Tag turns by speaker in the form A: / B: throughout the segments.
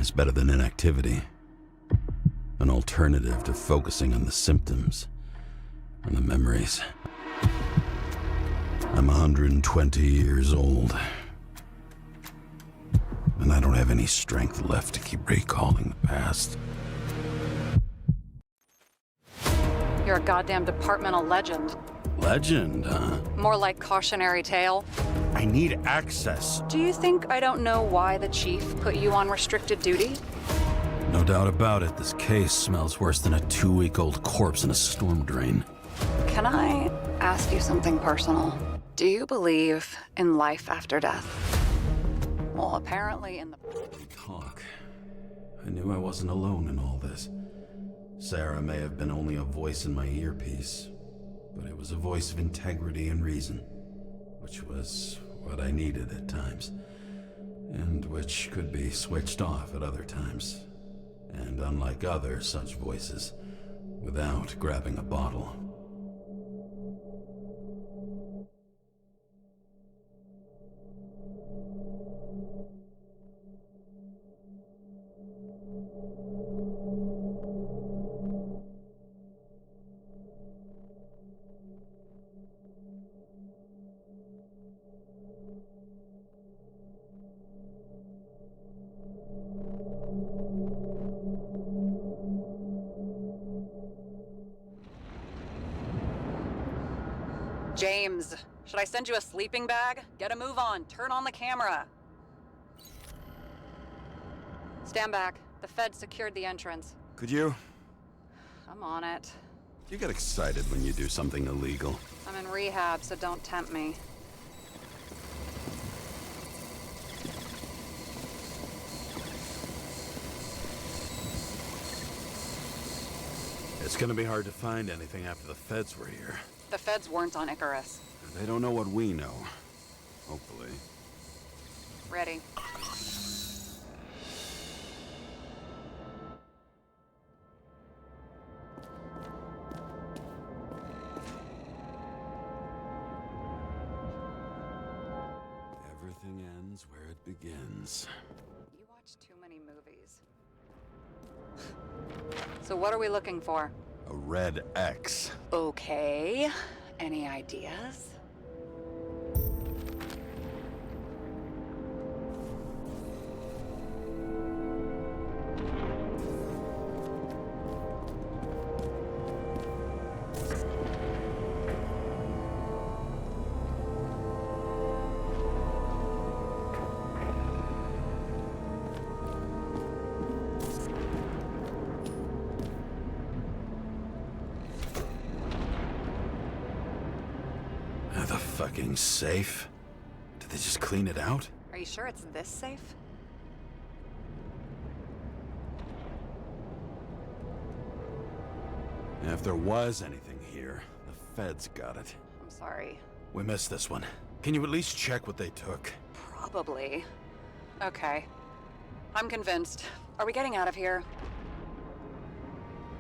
A: is better than inactivity. An alternative to focusing on the symptoms and the memories. I'm 120 years old, and I don't have any strength left to keep recalling the past.
B: You're a goddamn departmental legend.
A: Legend, huh?
B: More like cautionary tale.
A: I need access.
B: Do you think I don't know why the chief put you on restricted duty?
A: No doubt about it, this case smells worse than a 2-week-old corpse in a storm drain.
B: Can I ask you something personal? Do you believe in life after death? Well, apparently in the...
A: Talk. I knew I wasn't alone in all this. Sara may have been only a voice in my earpiece, but it was a voice of integrity and reason, which was what I needed at times, and which could be switched off at other times, and unlike other such voices, without grabbing a bottle.
B: James, should I send you a sleeping bag? Get a move on. Turn on the camera. Stand back. The Fed secured the entrance.
A: Could you?
B: I'm on it.
A: You get excited when you do something illegal.
B: I'm in rehab, so don't tempt me.
A: It's gonna be hard to find anything after the feds were here.
B: The Feds weren't on Icarus.
A: They don't know what we know. Hopefully.
B: Ready.
A: Everything ends where it begins.
B: You watch too many movies. So what are we looking for?
A: A red X.
B: Okay. Any ideas?
A: The fucking safe? Did they just clean it out?
B: Are you sure it's this safe?
A: If there was anything here, the feds got it.
B: I'm sorry.
A: We missed this one. Can you at least check what they took?
B: Probably. Okay. I'm convinced. Are we getting out of here?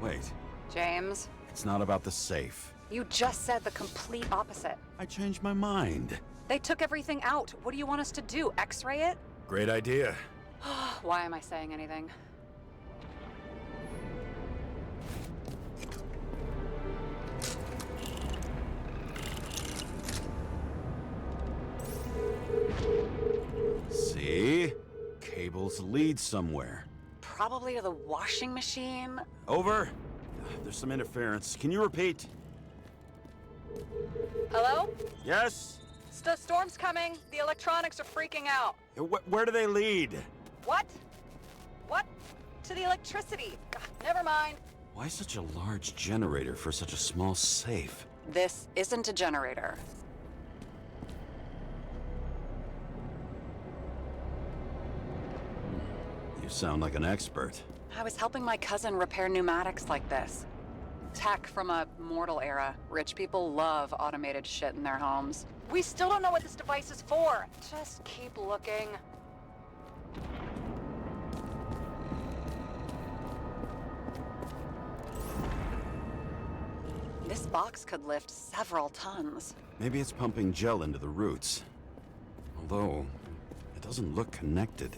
A: Wait,
B: James?
A: it's not about the safe.
B: You just said the complete opposite.
A: I changed my mind.
B: They took everything out. What do you want us to do? X-ray it?
A: Great idea.
B: Why am I saying anything?
A: See? Cables lead somewhere.
B: Probably to the washing machine.
A: Over. There's some interference. Can you repeat?
B: Hello?
A: Yes?
B: Storm's coming. The electronics are freaking out.
A: Where do they lead?
B: What? What? To the electricity. God, never mind.
A: Why such a large generator for such a small safe?
B: This isn't a generator.
A: You sound like an expert.
B: I was helping my cousin repair pneumatics like this. Tech from a mortal era. Rich people love automated shit in their homes. We still don't know what this device is for. Just keep looking. This box could lift several tons.
A: Maybe it's pumping gel into the roots. Although, it doesn't look connected.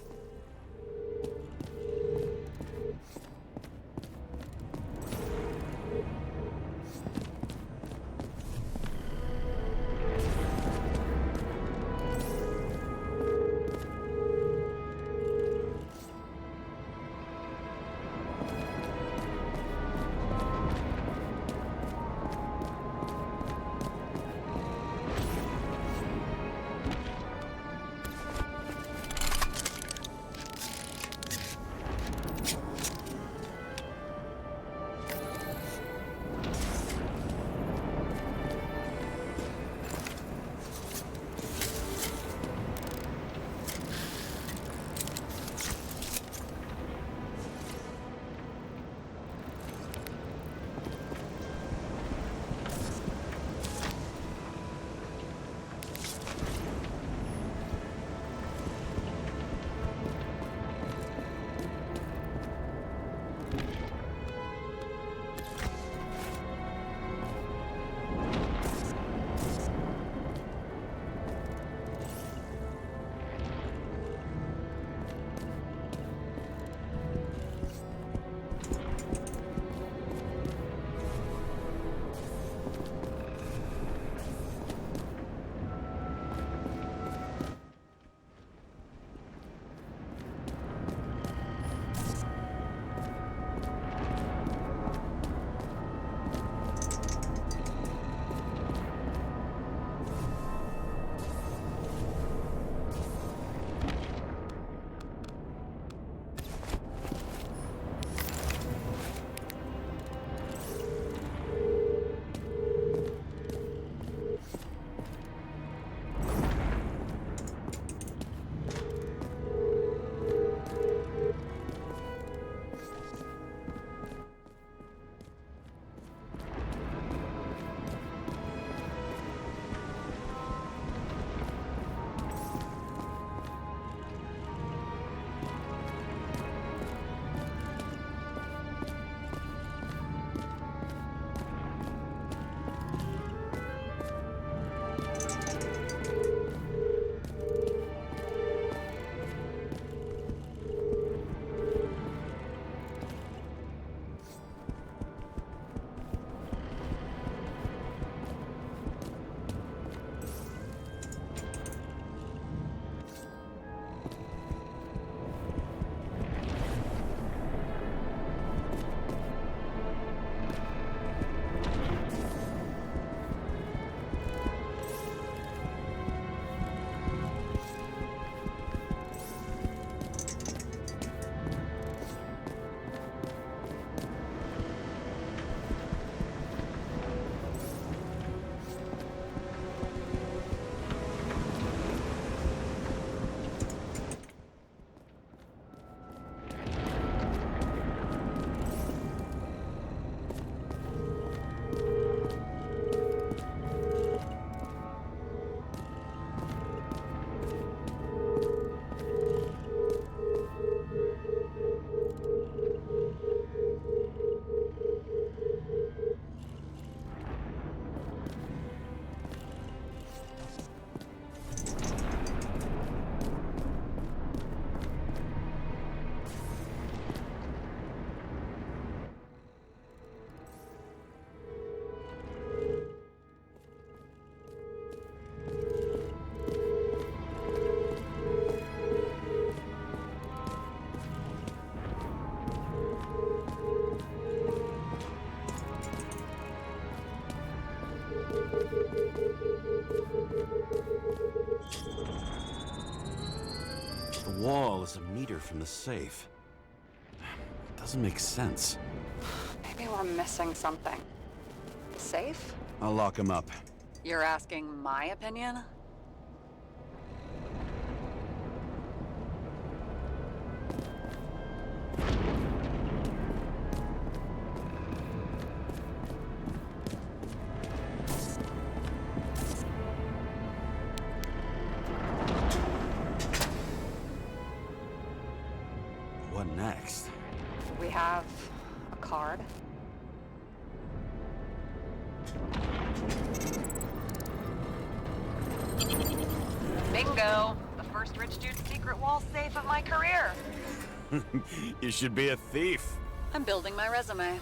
A: is a meter from the safe? It doesn't make sense.
B: Maybe we're missing something. The safe?
A: I'll lock him up.
B: You're asking my opinion?
A: What next?
B: We have a card. Bingo! The first rich dude's secret wall safe of my career.
A: You should be a thief.
B: I'm building my resume.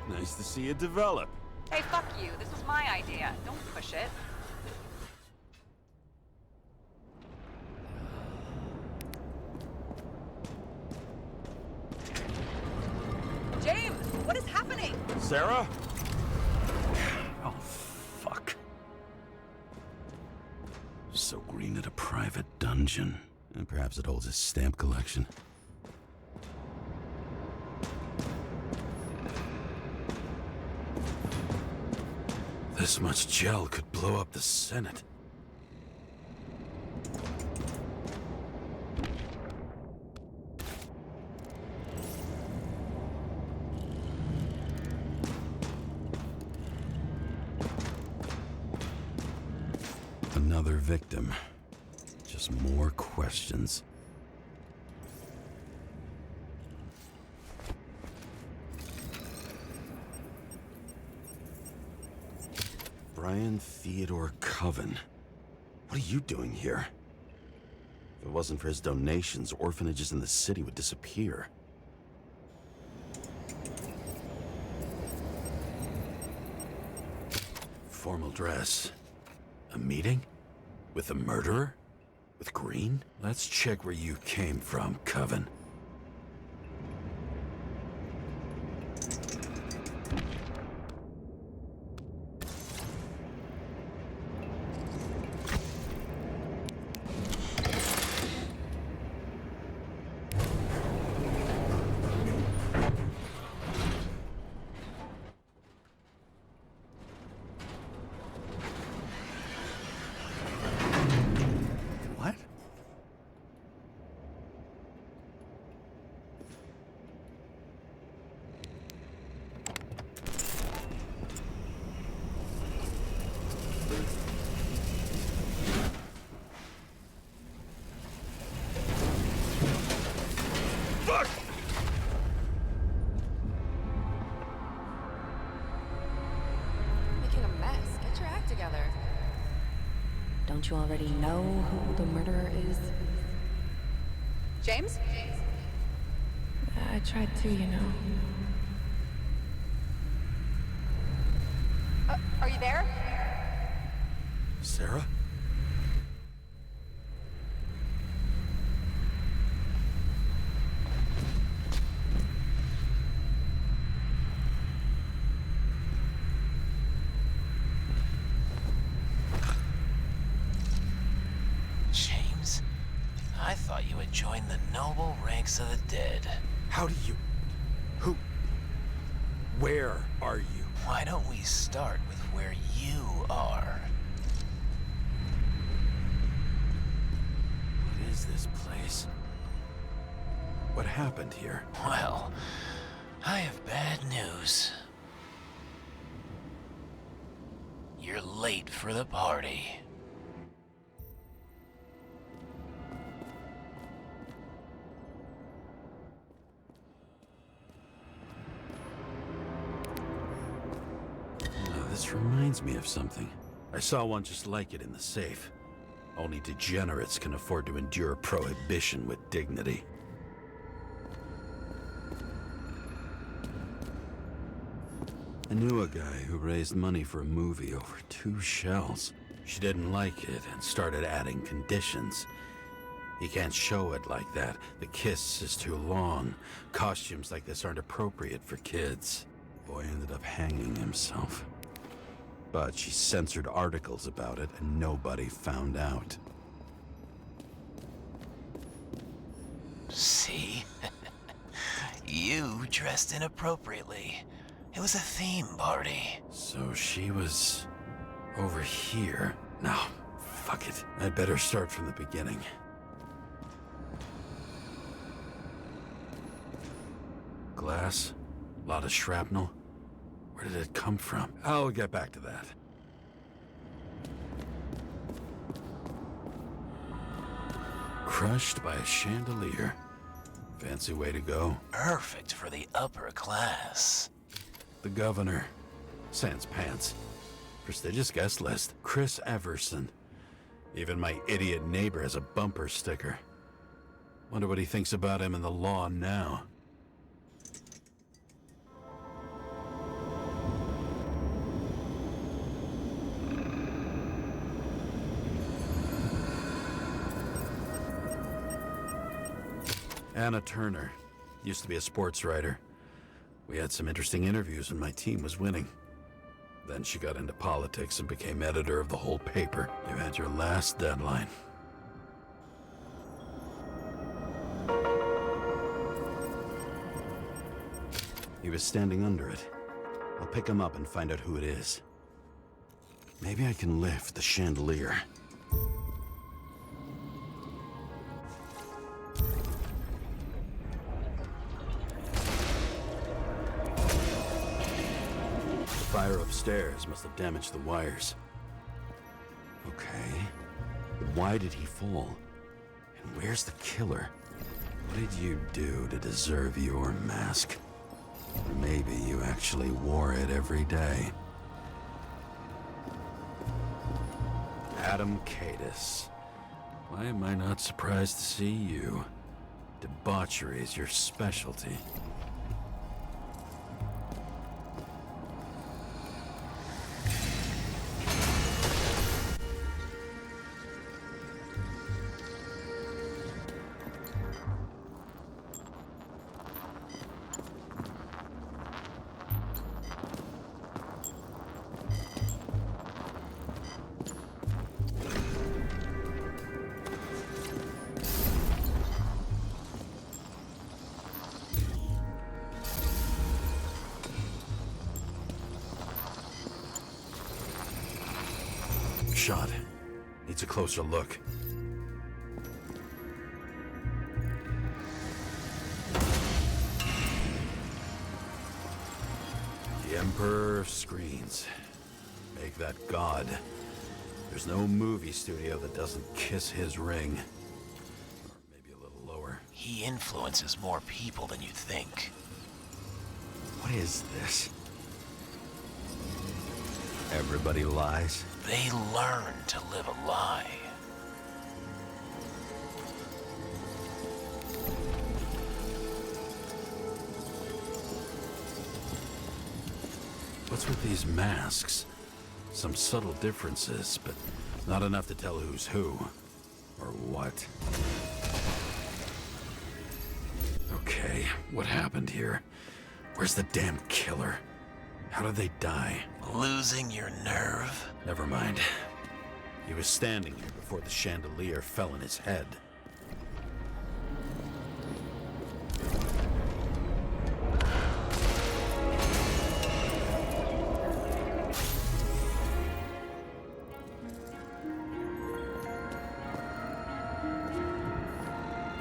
A: Nice to see you develop.
B: Hey, fuck you. This was my idea. Don't push it. James, what is happening?
A: Sarah? Oh, fuck. So Green at a private dungeon. And perhaps it holds his stamp collection. This much gel could blow up the Senate. Another victim. Just more questions. Brian Theodore Coven. What are you doing here? If it wasn't for his donations, orphanages in the city would disappear. Formal dress. A meeting? With a murderer? With Green? Let's check where you came from, Coven. What? Fuck!
C: Making a mess. Get your act together. Don't you already know who the murderer is?
B: James?
C: I tried to, you know.
B: Are you there?
A: Sarah?
D: James, I thought you had joined the noble ranks of the dead.
A: How do you... Who... Where are you?
D: Why don't we start with where you are?
A: What is this place? What happened here?
D: Well, I have bad news. You're late for the party.
A: This reminds me of something. I saw one just like it in the safe. Only degenerates can afford to endure prohibition with dignity. I knew a guy who raised money for a movie over 2 shells. She didn't like it and started adding conditions. You can't show it like that. The kiss is too long. Costumes like this aren't appropriate for kids. Boy ended up hanging himself. But she censored articles about it and nobody found out.
D: See? You dressed inappropriately. It was a theme party.
A: So she was over here. No, fuck it. I'd better start from the beginning. Glass, a lot of shrapnel. Where did it come from? I'll get back to that. Crushed by a chandelier. Fancy way to go.
D: Perfect for the upper class.
A: The governor. Sans pants. Prestigious guest list. Chris Everson. Even my idiot neighbor has a bumper sticker. Wonder what he thinks about him in the law now. Anna Turner. Used to be a sports writer. We had some interesting interviews when my team was winning. Then she got into politics and became editor of the whole paper. You had your last deadline. He was standing under it. I'll pick him up and find out who it is. Maybe I can lift the chandelier. The fire upstairs must have damaged the wires. Okay. Why did he fall? And where's the killer? What did you do to deserve your mask? Or maybe you actually wore it every day. Adam Cadis. Why am I not surprised to see you? Debauchery is your specialty. Shot. Needs a closer look. The Emperor of Screens. Make that God. There's no movie studio that doesn't kiss his ring. Or maybe a little lower.
D: He influences more people than you think.
A: What is this? Everybody lies?
D: They learn to live a lie.
A: What's with these masks? Some subtle differences, but not enough to tell who's who. Or what. Okay, what happened here? Where's the damn killer? How did they die?
D: Losing your nerve?
A: Never mind. He was standing here before the chandelier fell on his head.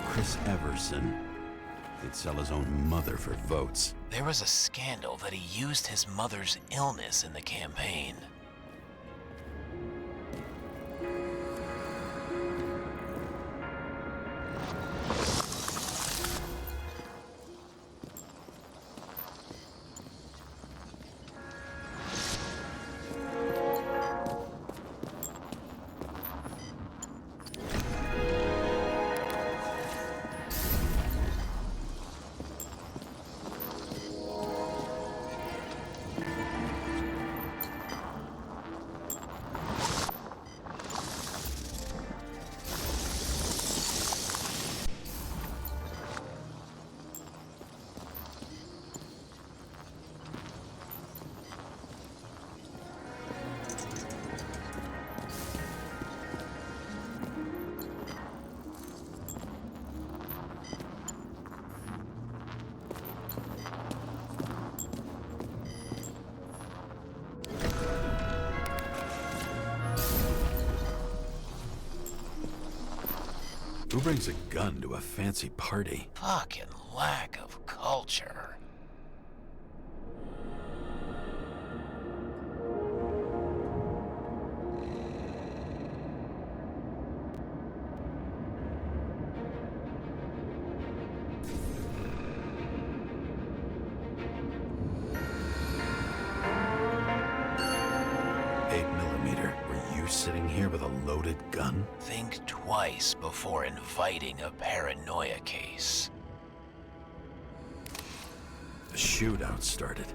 A: Chris Everson. He'd sell his own mother for votes.
D: There was a scandal that he used his mother's illness in the campaign.
A: Who brings a gun to a fancy party?
D: Fucking lack of culture.
A: Sitting here with a loaded gun?
D: Think twice before inviting a paranoia case.
A: A shootout started.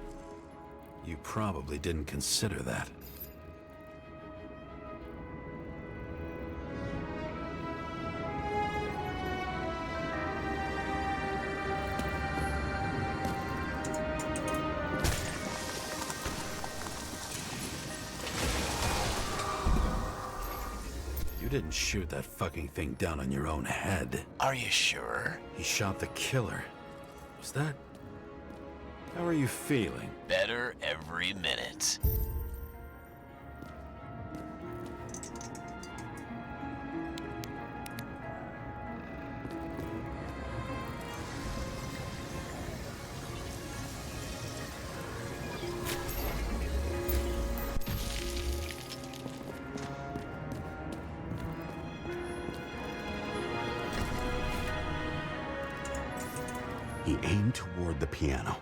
A: You probably didn't consider that. You didn't shoot that fucking thing down on your own head.
D: Are you sure?
A: He shot the killer. Was that... How are you feeling?
D: Better every minute.
A: He aimed toward the piano.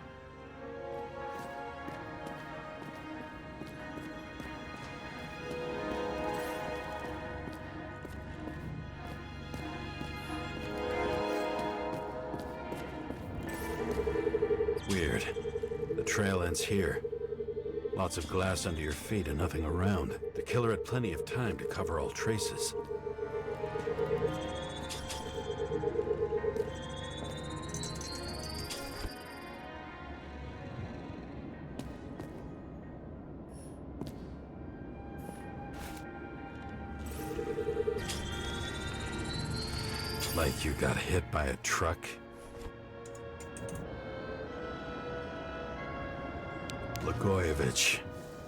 A: Weird. The trail ends here. Lots of glass under your feet and nothing around. The killer had plenty of time to cover all traces. Like you got hit by a truck? Blagojevich,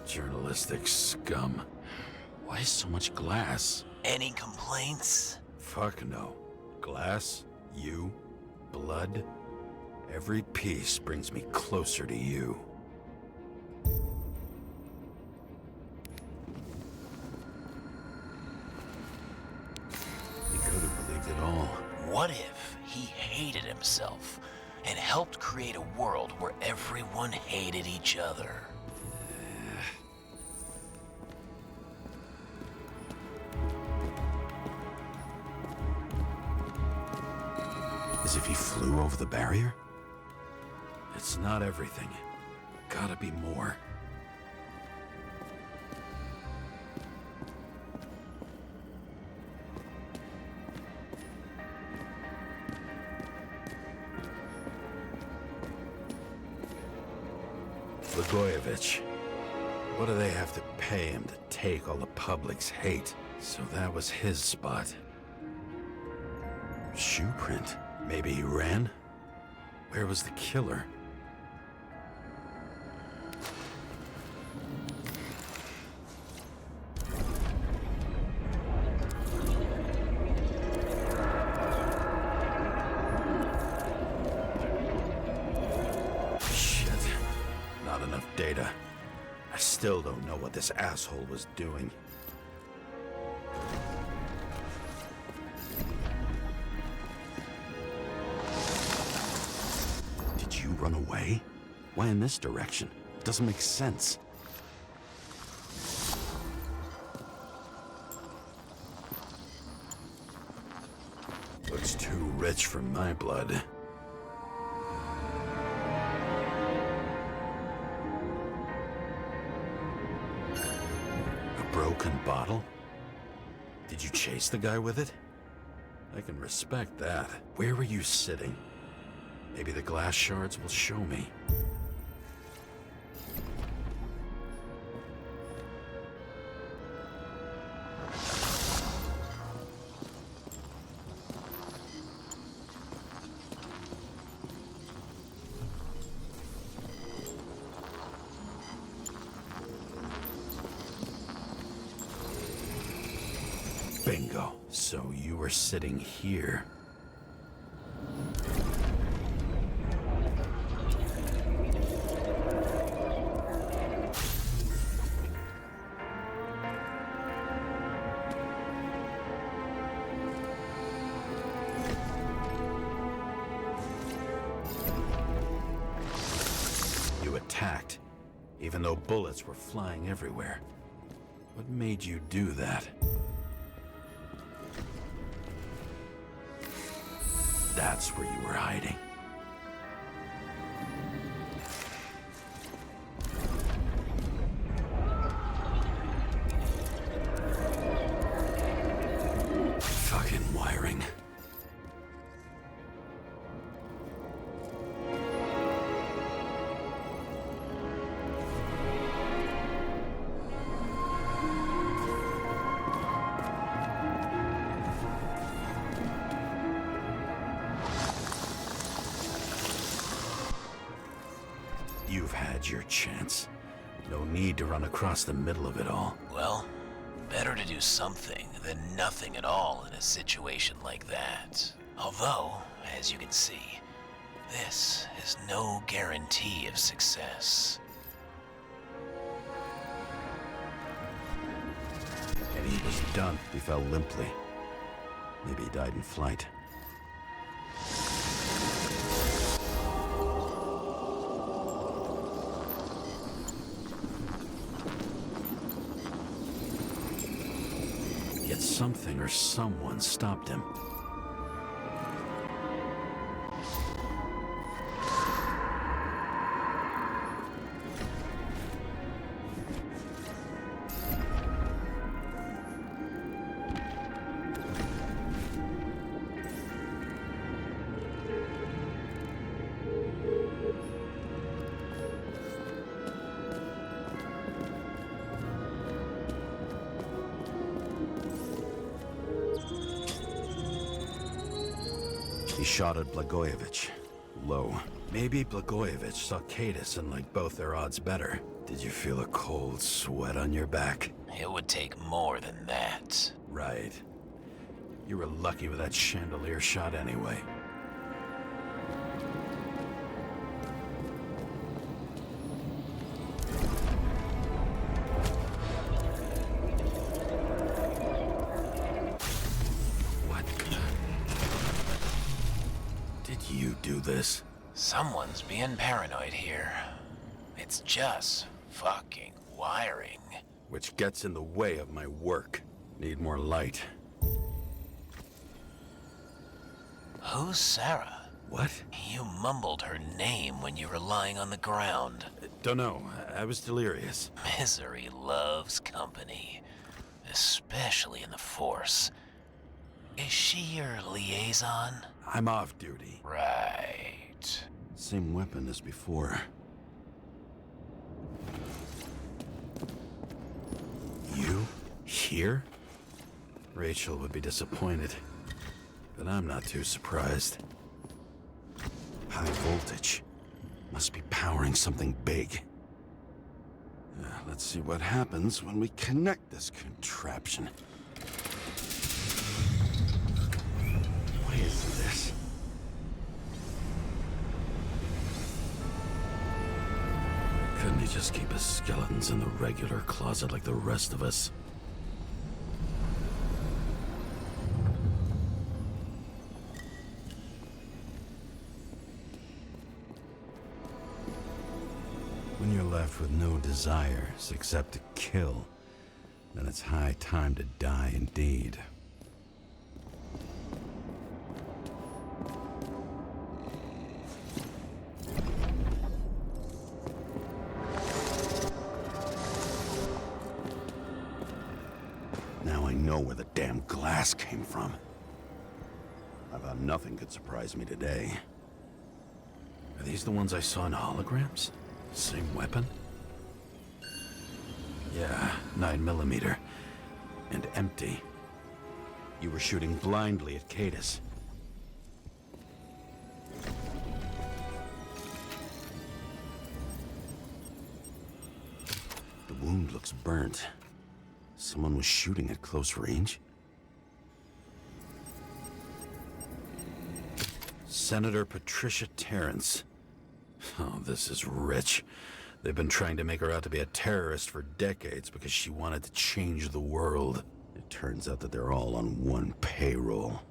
A: journalistic scum. Why so much glass?
D: Any complaints?
A: Fuck no. Glass, you, blood. Every piece brings me closer to you. He could have believed it all.
D: What if he hated himself and helped create a world where everyone hated each other?
A: As if he flew over the barrier? It's not everything. Gotta be more. Blagojevich. What do they have to pay him to take all the public's hate? So that was his spot. Shoe print. Maybe he ran? Where was the killer? Shit. Not enough data. I still don't know what this asshole was doing. Run away? Why in this direction? Doesn't make sense. Looks too rich for my blood. A broken bottle? Did you chase the guy with it? I can respect that. Where were you sitting? Maybe the glass shards will show me. Bingo. So you were sitting here. You attacked, even though bullets were flying everywhere. What made you do that? That's where you were hiding. Fucking wiring. You've had your chance. No need to run across the middle of it all.
D: Well, better to do something than nothing at all in a situation like that. Although, as you can see, this is no guarantee of success.
A: And he was done. He fell limply. Maybe he died in flight. Yet something or someone stopped him. He shot at Blagojevich. Low. Maybe Blagojevich saw Kadis and liked both their odds better. Did you feel a cold sweat on your back?
D: It would take more than that.
A: Right. You were lucky with that chandelier shot anyway. Did you do this?
D: Someone's being paranoid here. It's just fucking wiring.
A: Which gets in the way of my work. Need more light.
D: Who's Sara?
A: What?
D: You mumbled her name when you were lying on the ground.
A: Don't know. I was delirious.
D: Misery loves company, especially in the Force. Is she your liaison?
A: I'm off duty.
D: Right.
A: Same weapon as before. You? Here? Rachel would be disappointed. But I'm not too surprised. High voltage. Must be powering something big. Let's see what happens when we connect this contraption. What is this? Couldn't he just keep his skeletons in the regular closet like the rest of us? When you're left with no desires except to kill, then it's high time to die indeed. Now I know where the damn glass came from. I thought nothing could surprise me today. Are these the ones I saw in holograms? Same weapon? Yeah, 9mm. And empty. You were shooting blindly at Kadis. The wound looks burnt. Someone was shooting at close range? Senator Patricia Terrence. Oh, this is rich. They've been trying to make her out to be a terrorist for decades because she wanted to change the world. It turns out that they're all on one payroll.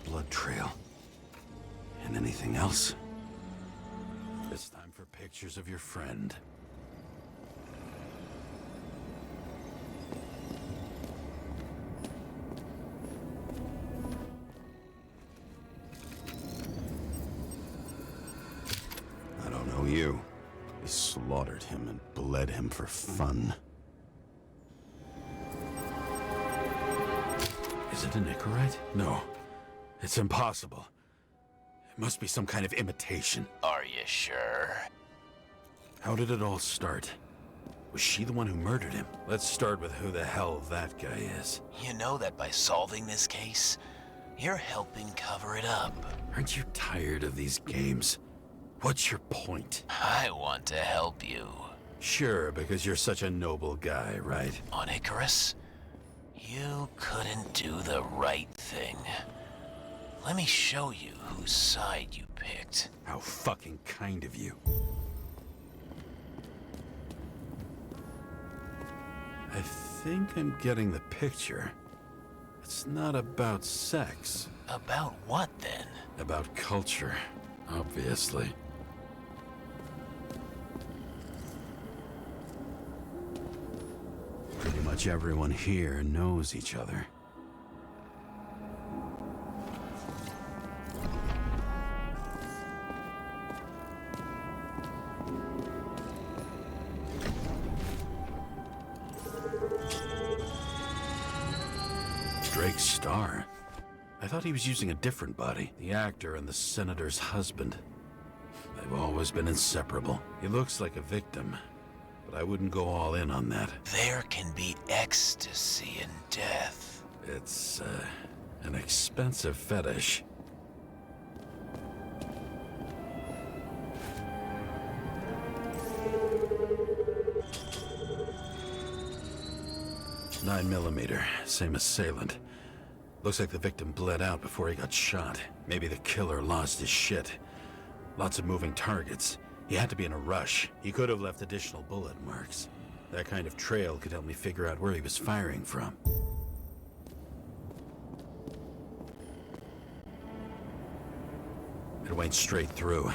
A: Blood trail. And anything else? It's time for pictures of your friend. I don't know you. They slaughtered him and bled him for fun. Is it a Nicorite? No. It's impossible. It must be some kind of imitation.
D: Are you sure?
A: How did it all start? Was she the one who murdered him? Let's start with who the hell that guy is.
D: You know that by solving this case, you're helping cover it up.
A: Aren't you tired of these games? What's your point?
D: I want to help you.
A: Sure, because you're such a noble guy, right?
D: On Icarus, you couldn't do the right thing. Let me show you whose side you picked.
A: How fucking kind of you. I think I'm getting the picture. It's not about sex.
D: About what, then?
A: About culture, obviously. Pretty much everyone here knows each other. Drake's star? I thought he was using a different body. The actor and the senator's husband. They've always been inseparable. He looks like a victim, but I wouldn't go all in on that.
D: There can be ecstasy in death.
A: It's, an expensive fetish. .9mm, same assailant. Looks like the victim bled out before he got shot. Maybe the killer lost his shit. Lots of moving targets. He had to be in a rush. He could have left additional bullet marks. That kind of trail could help me figure out where he was firing from. It went straight through.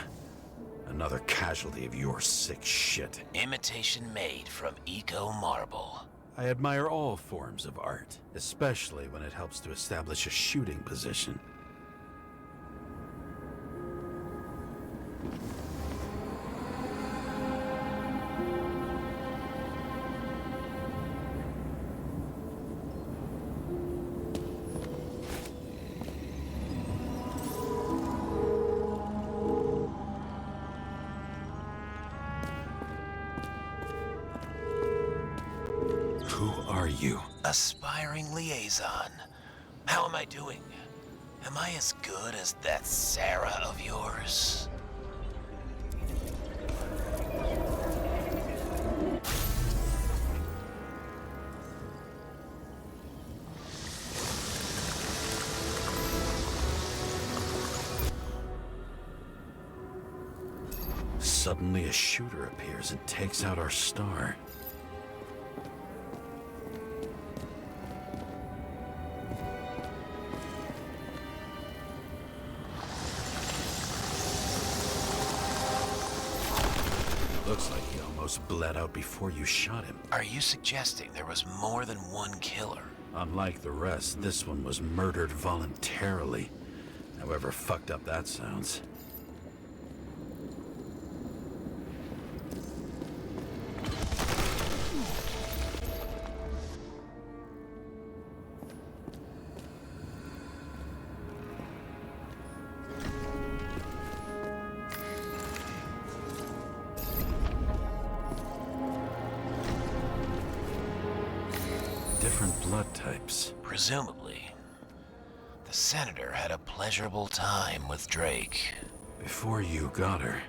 A: Another casualty of your sick shit.
D: Imitation made from eco marble.
A: I admire all forms of art, especially when it helps to establish a shooting position. Who are you?
D: Aspiring liaison. How am I doing? Am I as good as that Sara of yours?
A: Suddenly a shooter appears and takes out our star. Looks like he almost bled out before you shot him.
D: Are you suggesting there was more than one killer?
A: Unlike the rest, this one was murdered voluntarily. However fucked up that sounds. different blood types.
D: Presumably, the senator had a pleasurable time with Drake.
A: Before you got her.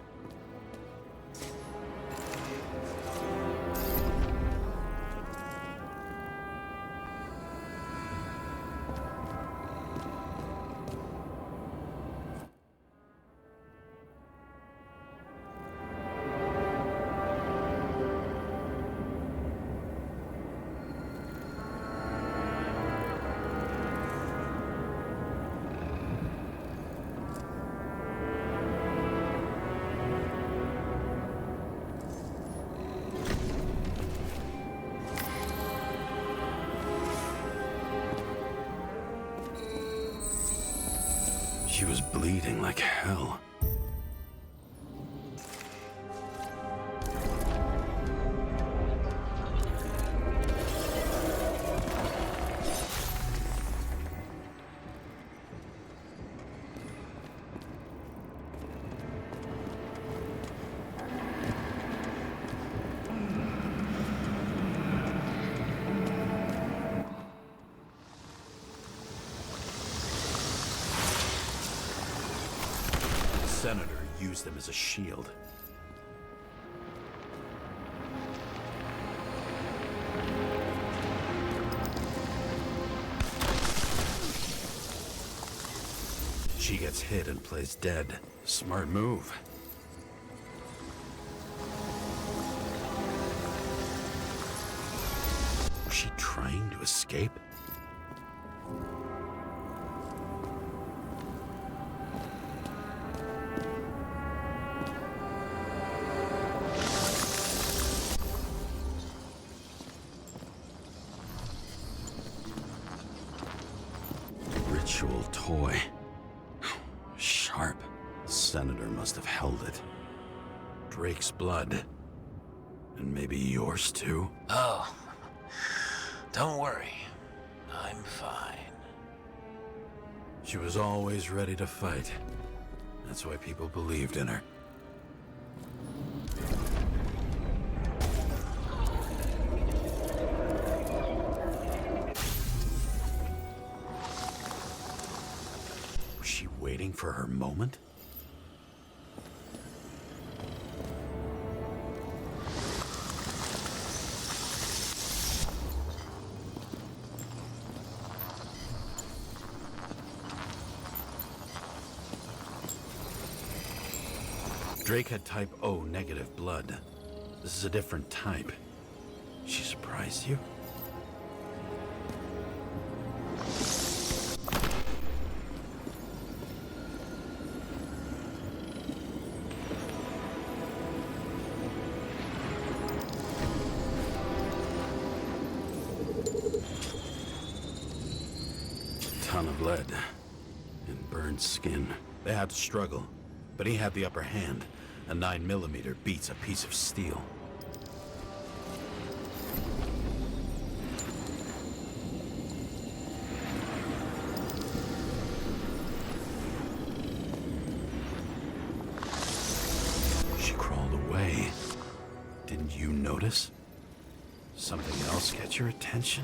A: She was bleeding like hell. The senator used them as a shield. She gets hit and plays dead. Smart move. Was she trying to escape? Ritual toy. Sharp. The senator must have held it. Drake's blood. And maybe yours too?
D: Oh, don't worry. I'm fine.
A: She was always ready to fight. That's why people believed in her. Was she waiting for her moment? Drake had type O negative blood. This is a different type. She surprised you? Ton of lead and burned skin. They had to struggle, but he had the upper hand. A 9mm beats a piece of steel. She crawled away. Didn't you notice? Something else get your attention?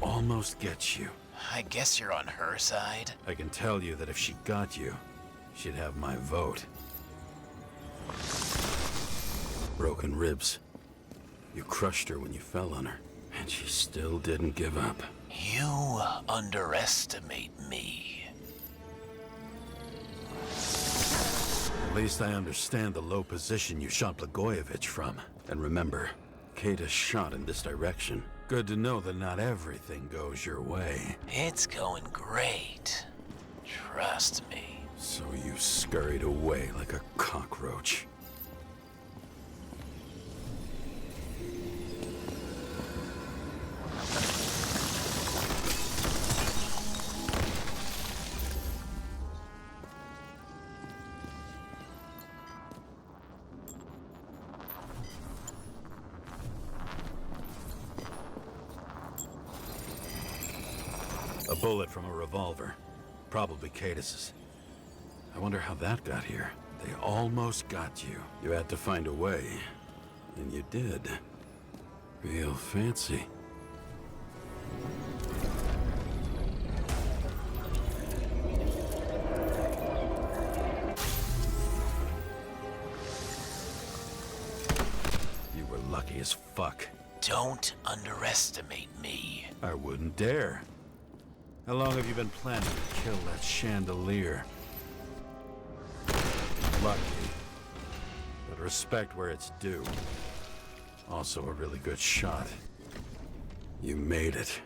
A: Almost gets you.
D: I guess you're on her side.
A: I can tell you that if she got you, she'd have my vote. Broken ribs. You crushed her when you fell on her, and she still didn't give up.
D: You underestimate me.
A: At least I understand the low position you shot Blagojevich from. And remember, Kata's shot in this direction. Good to know that not everything goes your way.
D: It's going great. Trust me.
A: So you scurried away like a cockroach. A bullet from a revolver. Probably Cadis's. I wonder how that got here. They almost got you. You had to find a way. And you did. Real fancy. You were lucky as fuck.
D: Don't underestimate me.
A: I wouldn't dare. How long have you been planning to kill that chandelier? Lucky. But respect where it's due. Also a really good shot. You made it.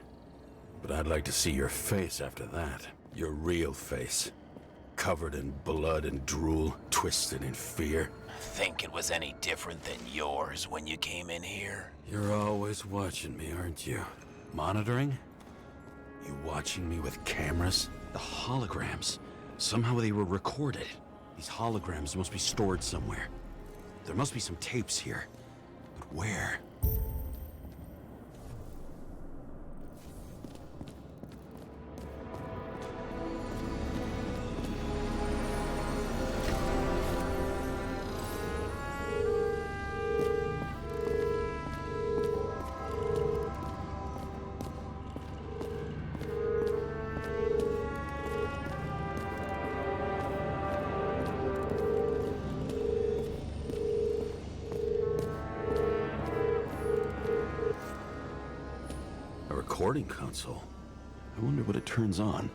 A: But I'd like to see your face after that. Your real face. Covered in blood and drool, twisted in fear.
D: Think it was any different than yours when you came in here?
A: You're always watching me, aren't you? Monitoring? You watching me with cameras? The holograms. Somehow they were recorded. These holograms must be stored somewhere. There must be some tapes here. But where? Recording console. I wonder what it turns on.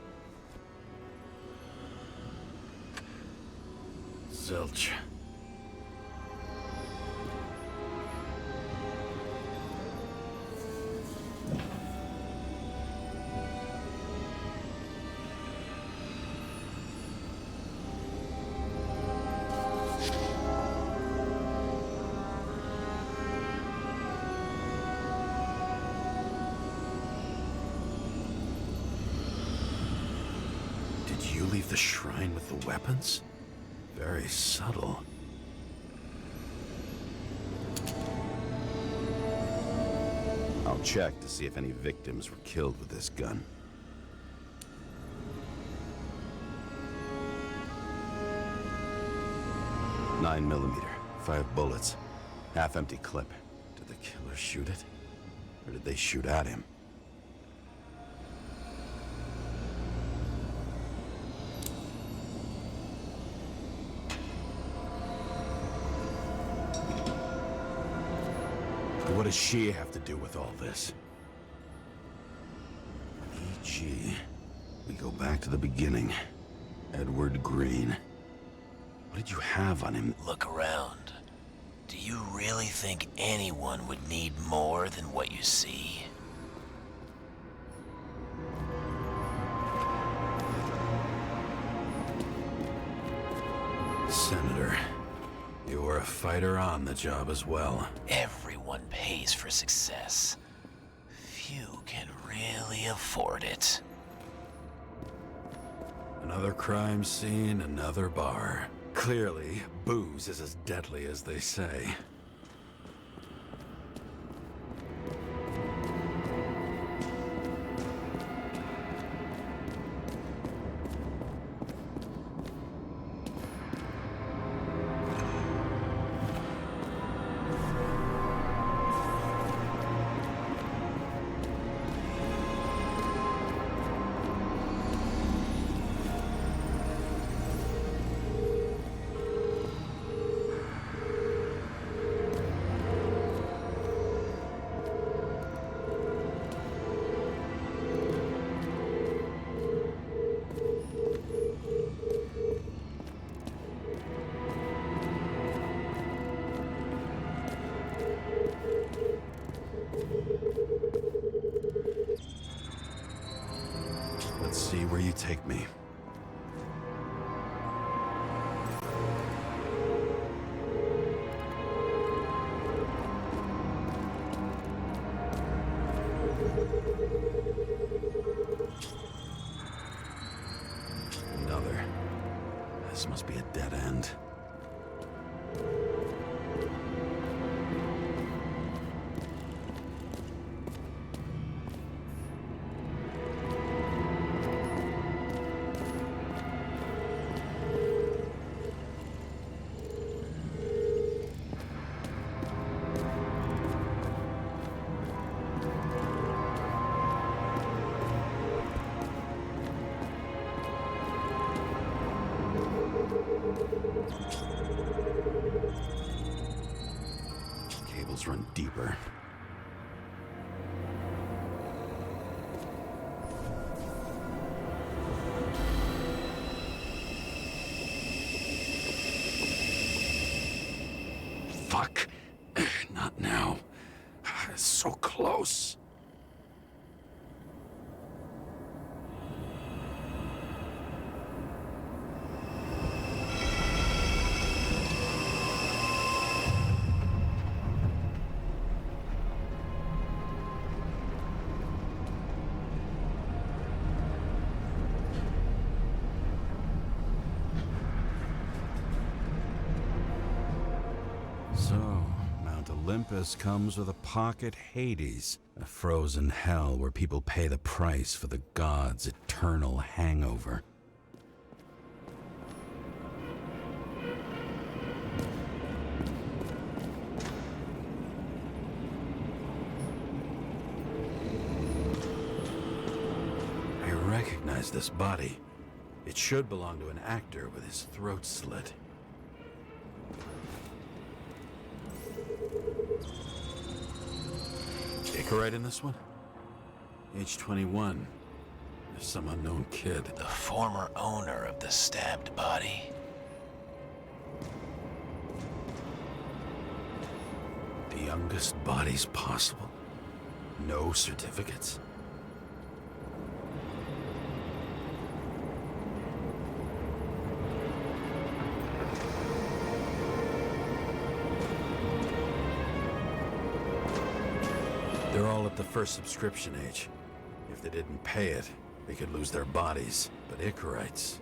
A: Zilch. You leave the shrine with the weapons? Very subtle. I'll check to see if any victims were killed with this gun. .9mm, 5 bullets, half-empty clip. Did the killer shoot it? Or did they shoot at him? What does she have to do with all this? E.G. We go back to the beginning. Edward Green. What did you have on him?
D: Look around. Do you really think anyone would need more than what you see?
A: Senator, you were a fighter on the job as well.
D: Everyone pays for success. Few can really afford it.
A: Another crime scene, another bar. Clearly, booze is as deadly as they say. Let's see where you take me. Another. This must be a dead end. tentacles run deeper. Fuck. Not now. So close. So, Mount Olympus comes with a pocket Hades, a frozen hell where people pay the price for the gods' eternal hangover. I recognize this body. It should belong to an actor with his throat slit. Icarite in this one? Age 21. There's some unknown kid.
D: The former owner of the stabbed body.
A: The youngest bodies possible. No certificates. They're all at the first subscription age. If they didn't pay it, they could lose their bodies. But Icarites,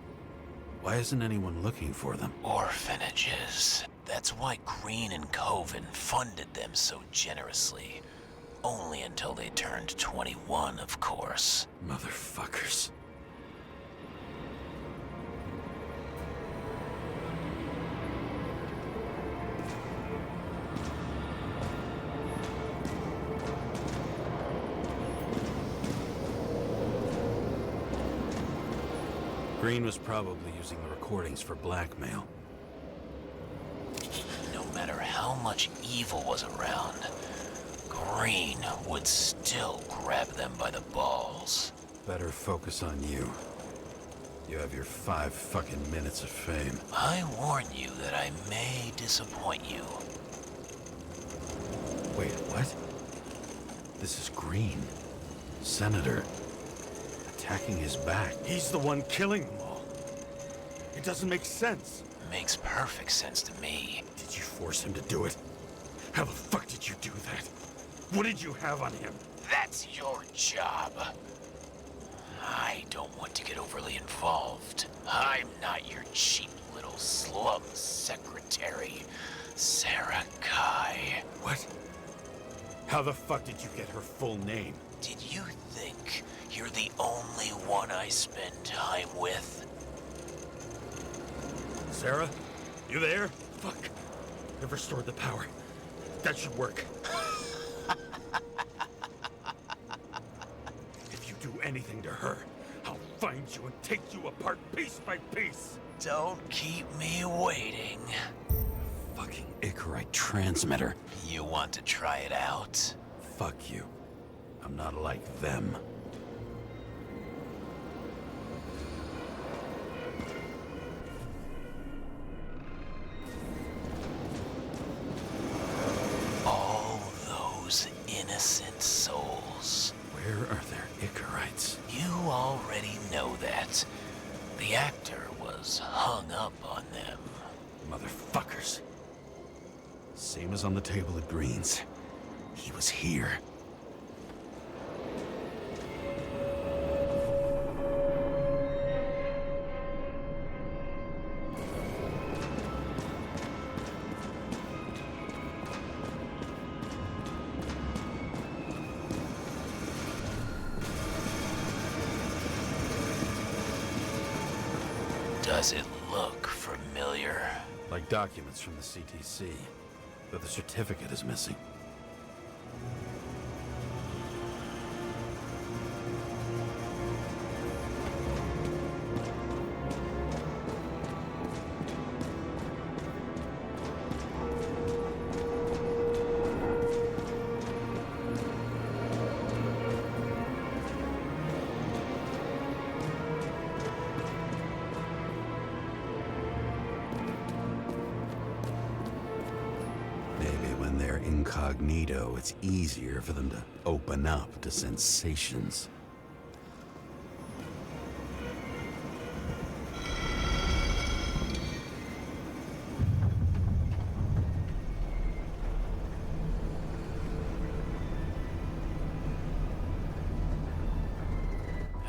A: why isn't anyone looking for them?
D: Orphanages. That's why Green and Coven funded them so generously. Only until they turned 21, of course.
A: Motherfuckers. Green was probably using the recordings for blackmail.
D: No matter how much evil was around, Green would still grab them by the balls.
A: Better focus on you. You have your 5 fucking minutes of fame.
D: I warn you that I may disappoint you.
A: Wait, what? This is Green. Senator. Attacking his back.
E: He's the one killing them all. It doesn't make sense.
D: Makes perfect sense to me.
E: Did you force him to do it? How the fuck did you do that? What did you have on him?
D: That's your job. I don't want to get overly involved. I'm not your cheap little slum secretary, Sara Kai.
E: What? How the fuck did you get her full name?
D: Did you think you're the only one I spend time with?
E: Sarah? You there? Fuck. I've restored the power. That should work. If you do anything to her, I'll find you and take you apart piece by piece.
D: Don't keep me waiting.
A: Fucking Icarite transmitter.
D: You want to try it out?
A: Fuck you. I'm not like them.
D: All those innocent souls.
A: Where are their Icarites?
D: You already know that. The actor was hung up on them.
A: Motherfuckers. Same as on the table at Green's. He was here.
D: Does it look familiar?
A: Like documents from the CTC. But the certificate is missing. they're incognito, it's easier for them to open up to sensations.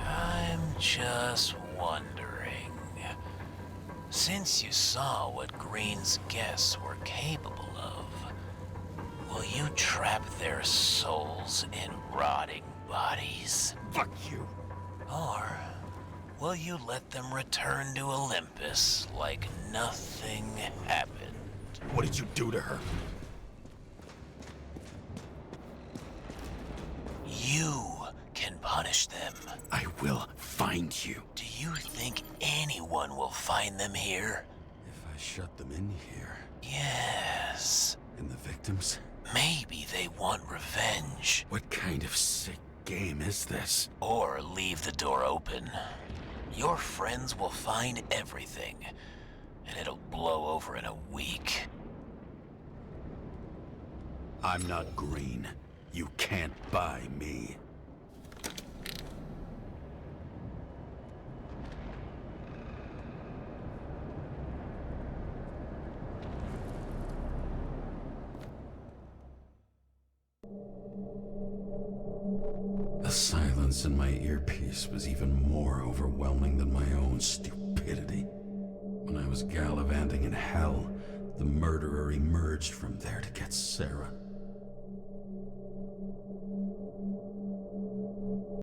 D: I'm just wondering, since you saw what Green's guests were capable of, will you trap their souls in rotting bodies?
E: Fuck you!
D: Or will you let them return to Olympus like nothing happened?
E: What did you do to her?
D: You can punish them.
E: I will find you.
D: Do you think anyone will find them here?
A: If I shut them in here,
D: Yes.
A: and the victims,
D: Maybe they want revenge.
A: what kind of sick game is this?
D: Or leave the door open. Your friends will find everything, and it'll blow over in a week.
A: I'm not Green. You can't buy me. The silence in my earpiece was even more overwhelming than my own stupidity. When I was gallivanting in hell, the murderer emerged from there to get Sara.